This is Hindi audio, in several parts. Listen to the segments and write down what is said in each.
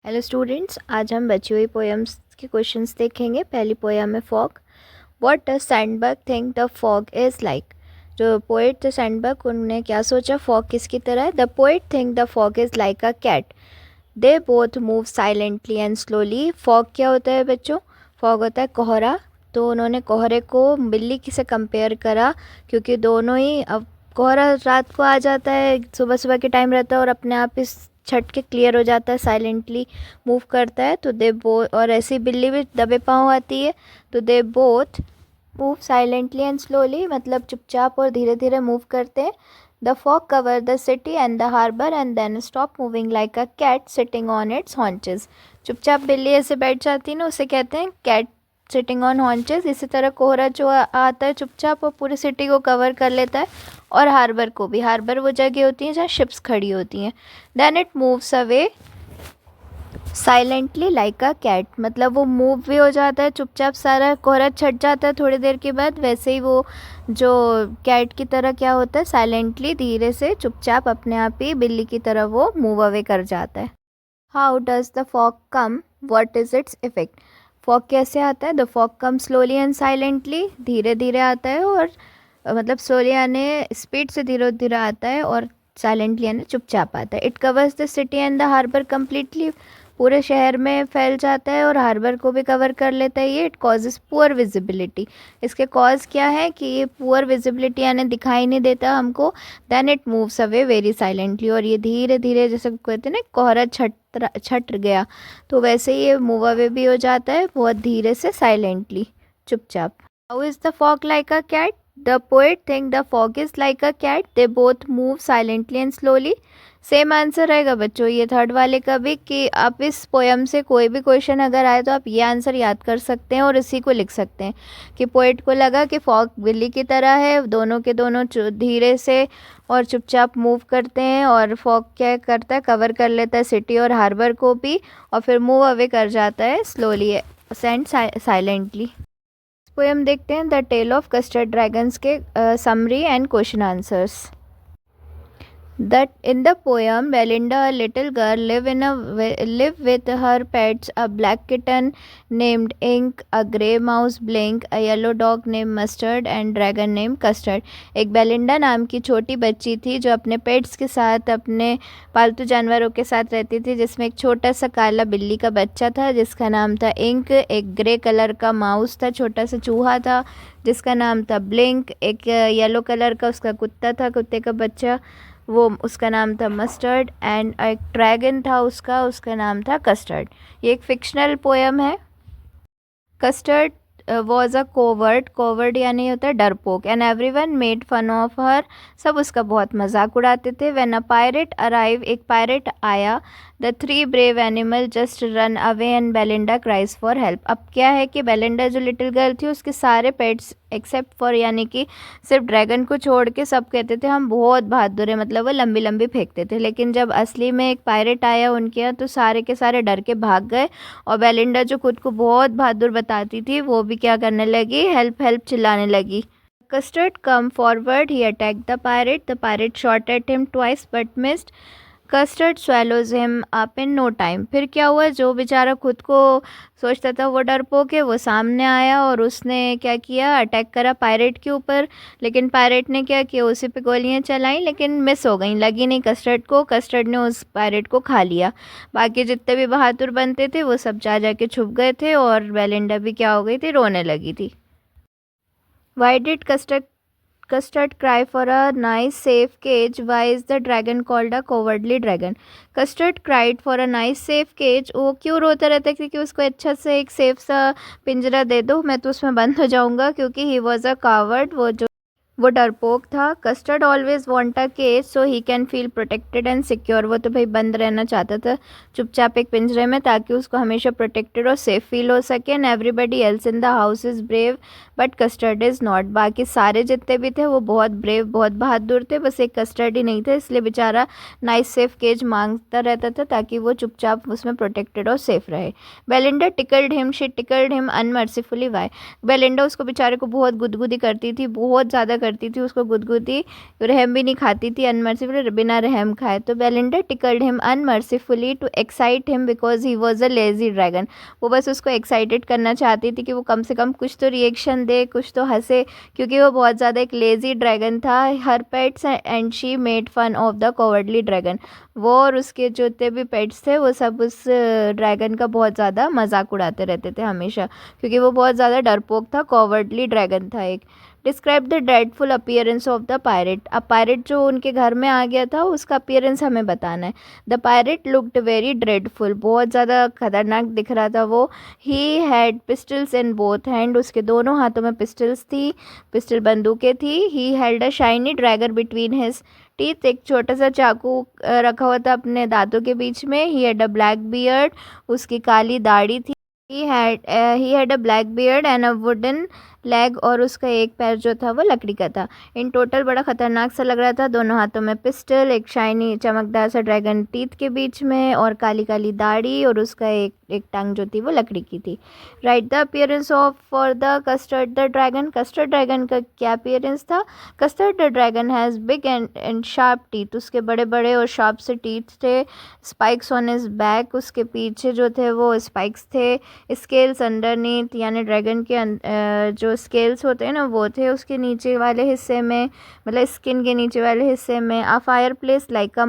हेलो स्टूडेंट्स, आज हम बची हुई पोएम्स के क्वेश्चंस देखेंगे। पहली पोएम है fog. What does Sandburg think the fog is like. जो पोएट थे सैंडबर्ग, उन्होंने क्या सोचा, फॉग किसकी तरह है। The poet think the fog is like a cat, they both move silently and slowly. Fog क्या होता है बच्चों? फॉग होता है कोहरा। तो उन्होंने कोहरे को बिल्ली से कंपेयर करा, क्योंकि दोनों ही, अब कोहरा रात को आ जाता है, सुबह सुबह के टाइम रहता है और अपने आप इस छट के क्लियर हो जाता है, साइलेंटली मूव करता है। तो दे बोथ, और ऐसी बिल्ली भी दबे पाँव आती है, तो they both move silently and slowly, मतलब चुपचाप और धीरे धीरे मूव करते हैं। The fog cover the city and the harbour and then stop moving like a cat sitting on its haunches. चुपचाप बिल्ली ऐसे बैठ जाती है ना, उसे कहते हैं कैट सिटिंग ऑन हॉन्चेस। इसी तरह कोहरा जो आता है चुपचाप और पूरी सिटी को कवर कर लेता है, और हार्बर को भी। हार्बर वो जगह होती है जहाँ शिप्स खड़ी होती हैं। Then it moves away silently like a cat, मतलब वो मूव भी हो जाता है चुपचाप, सारा कोहरा छट जाता है थोड़ी देर के बाद। वैसे ही वो जो कैट की तरह क्या होता है, साइलेंटली धीरे से चुपचाप अपने आप ही बिल्ली की तरह वो मूव अवे कर जाता है। How does the fog come, what is its effect. Fog कैसे आता है? The fog come slowly and silently, धीरे धीरे आता है, और मतलब स्लोली यानी स्पीड से धीरे धीरे आता है, और साइलेंटली यानी चुपचाप आता है। It covers the city and the harbour completely, पूरे शहर में फैल जाता है और हार्बर को भी कवर कर लेता है ये। इट कॉजेज पुअर विजिबिलिटी, इसके कॉज क्या है कि ये पुअर विजिबिलिटी यानी दिखाई नहीं देता हमको। Then it moves away very silently, और ये धीरे धीरे, जैसे कहते हैं ना कोहरा छट गया, तो वैसे ही ये मूव अवे भी हो जाता है बहुत धीरे से, साइलेंटली, चुपचाप। How is the fog like a cat. The poet think the fog is like a cat, they both move silently and slowly. Same answer रहेगा बच्चों ये थर्ड वाले का भी, कि आप इस पोएम से कोई भी क्वेश्चन अगर आए तो आप ये आंसर याद कर सकते हैं और इसी को लिख सकते हैं कि पोएट को लगा कि फॉग बिल्ली की तरह है, दोनों के दोनों धीरे से और चुपचाप मूव करते हैं, और फॉग क्या करता है, कवर कर लेता है सिटी और हार्बर को भी, और फिर मूव अवे कर जाता है स्लोली एंड साइलेंटली। पोएम देखते हैं, the tale of custard dragons के summary and question answers. That in the poem, Belinda, a little girl, live with her pets, a black kitten named Ink, a grey mouse Blink, a yellow dog named Mustard, and dragon named Custard. एक बेलिंडा नाम की छोटी बच्ची थी जो अपने पेट्स के साथ, अपने पालतू जानवरों के साथ रहती थी, जिसमें एक छोटा सा काला बिल्ली का बच्चा था जिसका नाम था इंक, एक ग्रे कलर का माउस था, छोटा सा चूहा था जिसका नाम था ब्लिंक, एक येलो कलर का उसका कुत्ता था, कुत्ते का बच्चा, वो उसका नाम था मस्टर्ड, एंड एक ड्रैगन था उसका नाम था कस्टर्ड। ये एक फिक्शनल पोएम है। कस्टर्ड वॉज अ कोवर्ड यानी होता है डरपोक, and everyone made fun of her, सब उसका बहुत मजाक उड़ाते थे। व्हेन अ पायरेट अराइव, एक पायरेट आया, the three brave animal just run away and Belinda cries for help. अब क्या है कि बेलिंडा जो लिटिल गर्ल थी, उसके सारे पेट्स एक्सेप्ट फॉर यानी कि सिर्फ ड्रैगन को छोड़ के सब कहते थे हम बहुत बहादुर है, मतलब वो लंबी लंबी फेंकते थे। लेकिन जब असली में एक पायरेट आया उनके यहाँ, तो सारे के सारे डर के भाग गए, और बेलिंडा जो खुद को बहुत बहादुर बताती थी, वो भी क्या करने लगी, हेल्प हेल्प चिल्लाने लगी। Custard come forward, he attack the pirate shot at him twice but missed, custard swallows him up in no time। फिर क्या हुआ, जो बेचारा खुद को सोचता था वो डरपोक है, वो सामने आया और उसने क्या किया, अटैक करा पायरेट के ऊपर। लेकिन पायरेट ने क्या किया, उसी पे गोलियां चलाई, लेकिन मिस हो गई, लगी नहीं कस्टर्ड को। कस्टर्ड ने उस पायरेट को खा लिया। बाकी जितने भी बहादुर बनते थे वो सब जा के छुप गए थे, और बेलिंडा भी क्या हो गई थी, रोने लगी थी। Why did Custard cry for a nice safe cage? Why is the dragon called a cowardly dragon? Custard cried for a nice safe cage। वो क्यों रोता रहता है? क्योंकि उसको अच्छा से एक सेफ सा पिंजरा दे दो, मैं तो उसमें बंद हो जाऊंगा, क्योंकि ही वॉज अ कावर्ड, वो डरपोक था। Custard always want a cage so he can feel protected and secure. वो तो भाई बंद रहना चाहता था चुपचाप एक पिंजरे में, ताकि उसको हमेशा प्रोटेक्टेड और सेफ फील हो सके। And everybody else in the house is brave but custard is not. बाकी सारे जितने भी थे वो बहुत ब्रेव, बहुत बहादुर थे, बस एक कस्टर्ड ही नहीं थे, इसलिए बेचारा नाइस सेफ केज मांगता रहता था ताकि वो चुपचाप उसमें प्रोटेक्टेड और सेफ रहे। Belinda she tickled him unmercifully. Why? Belinda उसको बेचारे को बहुत गुदगुदी करती थी, बहुत ज़्यादा करती थी उसको गुदगुदी, रहम भी नहीं खाती थी, अनमर्सीफुली बिना रहम खाए। तो Belinda tickled him unmercifully to excite him because he was a lazy dragon. वो बस उसको एक्साइटेड करना चाहती थी कि वो कम से कम कुछ तो रिएक्शन दे, कुछ तो हंसे, क्योंकि वो बहुत ज़्यादा एक लेजी ड्रैगन था। Her pets and she made fun of the cowardly dragon. वो और उसके जितने भी पेट्स थे वो सब उस ड्रैगन का बहुत ज़्यादा मजाक उड़ाते रहते थे हमेशा, क्योंकि वो बहुत ज़्यादा डरपोक था, कॉवर्डली ड्रैगन था एक। Describe the dreadful appearance of the pirate. अब पायरेट जो उनके घर में आ गया था उसका अपीयरेंस हमें बताना है। The pirate looked very dreadful, बहुत ज़्यादा खतरनाक दिख रहा था वो। He had pistols in both hand, उसके दोनों हाथों में पिस्टल्स थी, पिस्टल बंदूकें थी। He held a shiny Drager between his teeth, एक छोटा सा चाकू रखा हुआ था अपने दांतों के बीच में। He had a black beard, उसकी काली दाढ़ी थी। He had a black beard and a wooden leg, और उसका एक पैर जो था वो लकड़ी का था। इन टोटल बड़ा खतरनाक सा लग रहा था, दोनों हाथों में पिस्टल, एक शाइनी चमकदार सा ड्रैगन टीथ के बीच में, और काली काली दाढ़ी, और उसका एक टांग जो थी वो लकड़ी की थी। Right the appearance of for the custard the dragon. Custard dragon का क्या अपीयरेंस था? Custard the dragon has big and sharp teeth, उसके बड़े बड़े और शार्प से टीथ थे। स्पाइक्स ऑन हिज बैक, उसके पीछे जो थे वो स्पाइक्स थे। स्केल्स अंडरनीथ, यानी ड्रैगन के जो स्केल्स होते हैं ना वो थे उसके नीचे वाले हिस्से में, मतलब स्किन के नीचे वाले हिस्से में। A fire place like a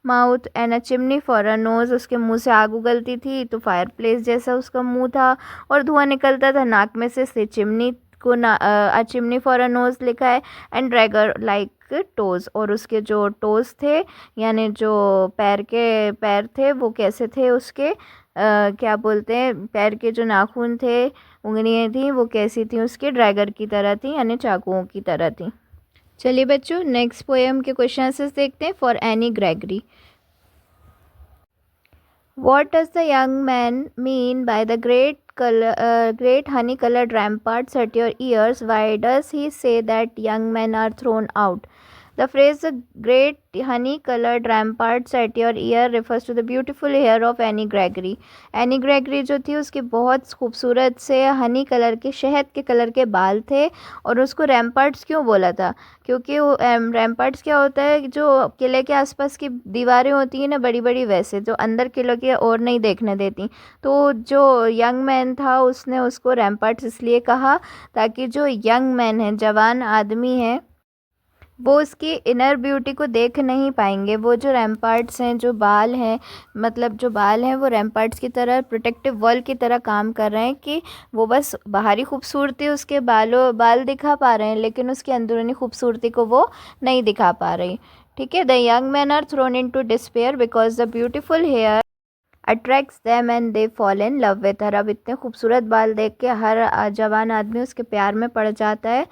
mouth and a chimney for a knows, उसके मुंह से आग उगलती थी तो फायर प्लेस जैसा उसका मुंह था, और धुआं निकलता था नाक में से चिमनी को अ चिमनी फॉर अ नोज लिखा है। एंड ड्रैगर लाइक टोज, और उसके जो टोज थे यानी जो पैर थे वो कैसे थे उसके क्या बोलते हैं, पैर के जो नाखून थे, उंगलियां थी, वो कैसी थी उसके, ड्रैगर की तरह थी, यानी चाकुओं की तरह थी। चलिए बच्चों नेक्स्ट पोएम के क्वेश्चन आंसर्स देखते हैं। For any Gregory, what does the young man mean by the great honey colored ramparts at your ears? Why does he say that young men are thrown out? The phrase "the great honey-colored ramparts at your ear" refers to the beautiful hair of Annie Gregory. Annie Gregory जो थी उसके बहुत खूबसूरत से हनी कलर के, शहद के कलर के बाल थे, और उसको रैम्पार्ट्स क्यों बोला था? क्योंकि वो रैम्पार्ट्स क्या होता है, जो किले के आसपास की दीवारें होती हैं ना बड़ी बड़ी, वैसे जो अंदर किले के और नहीं देखने देती। तो जो यंग मैन था उसने उसको रैम्पार्ट्स इसलिए कहा ताकि जो यंग मैन है, जवान आदमी है, वो उसकी इनर ब्यूटी को देख नहीं पाएंगे। वो जो रैम्पार्ट्स हैं, जो बाल हैं, मतलब जो बाल हैं वो रैम्पार्ट्स की तरह प्रोटेक्टिव वॉल की तरह काम कर रहे हैं, कि वो बस बाहरी खूबसूरती उसके बाल दिखा पा रहे हैं, लेकिन उसकी अंदरूनी खूबसूरती को वो नहीं दिखा पा रही। ठीक है। The young man are thrown into despair because the beautiful hair attracts them and they fall in love with her. अब इतने खूबसूरत बाल देख के हर जवान आदमी उसके प्यार में पड़ जाता है।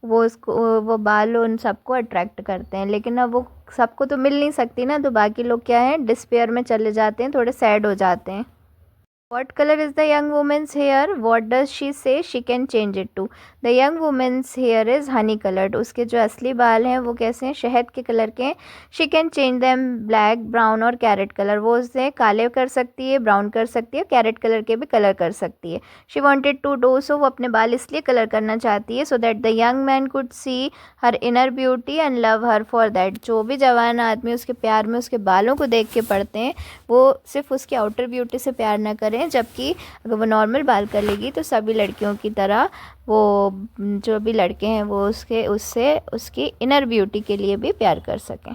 वो बाल उन सबको अट्रैक्ट करते हैं, लेकिन अब वो सबको तो मिल नहीं सकती ना, तो बाकी लोग क्या है, डिस्पेयर में चले जाते हैं, थोड़े सैड हो जाते हैं। What color is the young woman's hair? What does she say she can change it to? The young woman's hair is honey colored. उसके जो असली बाल हैं वो कैसे हैं, शहद के कलर के हैं। She can change them black, brown और कैरेट कलर। वो उसे काले कर सकती है, ब्राउन कर सकती है, कैरेट कलर के भी कलर कर सकती है। She wanted to do so, वो अपने बाल इसलिए कलर करना चाहती है, so that the young man could see her inner beauty and love her for that. जो भी जवान आदमी उसके प्यार में उसके बालों को देख के पड़ते हैं, वो सिर्फ उसकी आउटर ब्यूटी से प्यार ना करें, जबकि अगर वो नॉर्मल बाल कर लेगी तो सभी लड़कियों की तरह वो जो भी लड़के हैं वो उससे उसकी इनर ब्यूटी के लिए भी प्यार कर सकें।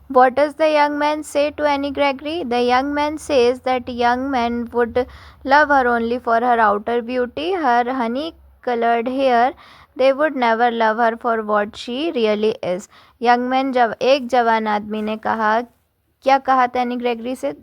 What does the young man say to Annie Gregory? The young man says that young man would love her only for her outer beauty, her honey-colored hair. They would never love her for what she really is. Young man, जब एक जवान आदमी ने कहा, क्या कहा था एनी ग्रेगरी से?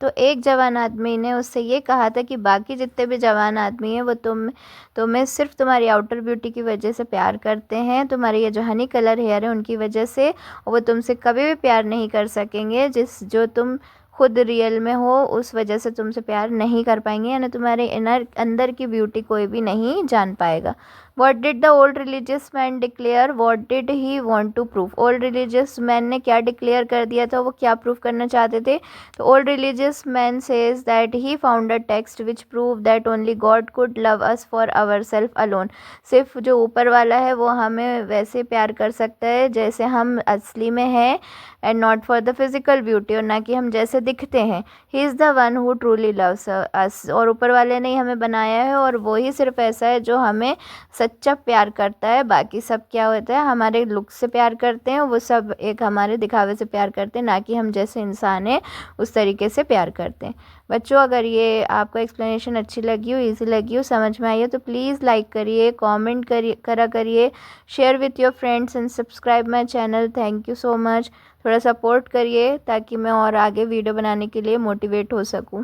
तो एक जवान आदमी ने उससे ये कहा था कि बाकी जितने भी जवान आदमी हैं वो तुम्हें सिर्फ तुम्हारी आउटर ब्यूटी की वजह से प्यार करते हैं, तुम्हारी ये जो हनी कलर हेयर है उनकी वजह से, और वो तुमसे कभी भी प्यार नहीं कर सकेंगे। जो तुम खुद रियल में हो उस वजह से तुमसे प्यार नहीं कर पाएंगे, यानी तुम्हारे अंदर की ब्यूटी कोई भी नहीं जान पाएगा। What did the old religious man declare, what did he want to prove. Old religious man ने क्या डिक्लेयर कर दिया था, वो क्या प्रूव करना चाहते थे। तो old religious man says that he found a text which prove that only God could love us for our self alone. सिर्फ जो ऊपर वाला है वो हमें वैसे प्यार कर सकता है जैसे हम असली में हैं, and not for the physical beauty, और ना कि हम जैसे दिखते हैं। He is the one who truly loves अस, और ऊपर वाले ने ही हमें बनाया है और वो ही सिर्फ ऐसा है जो हमें सच्चा प्यार करता है। बाकी सब क्या होता है, हमारे लुक से प्यार करते हैं, वो सब एक हमारे दिखावे से प्यार करते हैं, ना कि हम जैसे इंसान हैं उस तरीके से प्यार करते हैं। बच्चों, अगर ये आपको एक्सप्लेनेशन अच्छी लगी हो, इजी लगी हो, समझ में आई हो, तो प्लीज़ लाइक करिए, कमेंट करिए, share with your friends and subscribe my channel. Thank you so much. थोड़ा सपोर्ट करिए ताकि मैं और आगे वीडियो बनाने के लिए मोटिवेट हो सकूं।